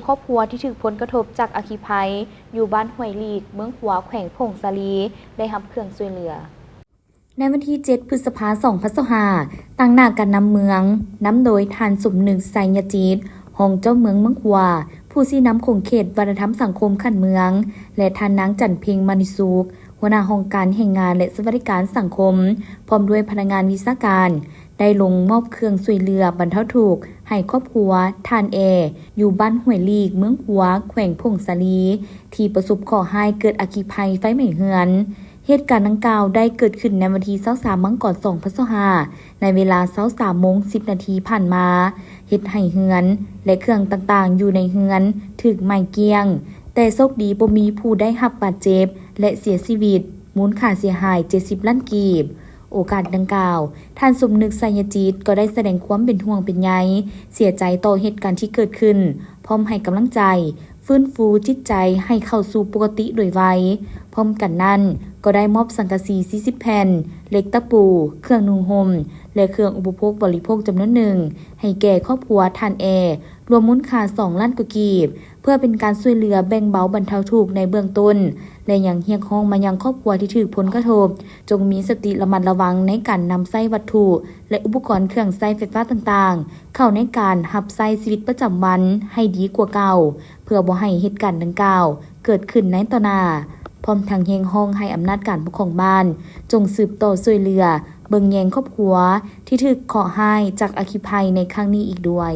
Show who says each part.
Speaker 1: ครอบครัวที่ถูกผลกระทบจากอัคคีภัยอยู่บ้านห้วยลีกเมืองขัวแขวงพงสาลีได้รับเครื่องช่วยเหลือในวันที่ 7 พฤษภาคม 2025ตั้งหน้ากันนำเมืองนำโดยทานสมนึกไสยจิตห้องเจ้าเมืองขัวผู้ชี้นำคงเขตวัฒนธรรมสังคมขันเมืองและทานนางจันเพ็งมณีสุขหัวหน้าห้องการแห่งงานและสวัสดิการสังคมพร้อมด้วยพนักงานวิชาการได้ลงมอบเครื่องช่วยเหลือบรรเทาทุกข์ให้ครอบครัวทานอยู่บ้านห้วยลีกเมืองขัวแขวงพงสาลีที่ประสบข้อร้ายเกิดอัคคีภัยไฟไหม้เรือนเหตุการณ์ดังกล่าวได้เกิดขึ้นในวันที่23มังกร2025ในเวลา 23:10 นาทีผ่านมาเฮ็ดให้เรือนและเครื่องต่างๆอยู่ในเรือนถูกไหม้เกลี้ยงแต่โชคดีบ่มีผู้ได้รับบาดเจ็บและเสียชีวิตมูลค่าเสียหาย70 ล้านกีบโอกาสดังกล่าวท่านสมนึกไสยจิตก็ได้แสดงความเป็นห่วงเป็นใยเสียใจต่อเหตุการณ์ที่เกิดขึ้นพร้อมให้กำลังใจฟื้นฟูจิตใจให้เข้าสู่ปกติโดยไวพร้อมกันนั้นก็ได้มอบสังกะสี40แผ่นเหล็กตะปูเครื่องนุ่งห่มและเครื่องอุปโภคบริโภคจำนวนหนึ่งให้แก่ครอบครัวทานรวมมูลค่า2 ล้านกว่ากีบเพื่อเป็นการช่วยเหลือแบ่งเบาบรรเทาทุกข์ในเบื้องต้นและยังเรียกร้องมายังครอบครัวที่ถูกผลกระทบจงมีสติระมัดระวังในการนำใช้วัตถุและอุปกรณ์เครื่องใช้ไฟฟ้าต่างๆเข้าในการรับใช้ชีวิตประจำวันให้ดีกว่าเก่าเพื่อบ่ให้เหตุการณ์ดังกล่าวเกิดขึ้นในต่อหน้าพร้อมทั้งเรียกร้องให้อำนาจการปกครองบ้านจงสืบต่อช่วยเหลือเบิ่งแยงครอบครัวที่ถูกเคราะห์ร้ายจากอัคคีภัยในครั้งนี้อีกด้วย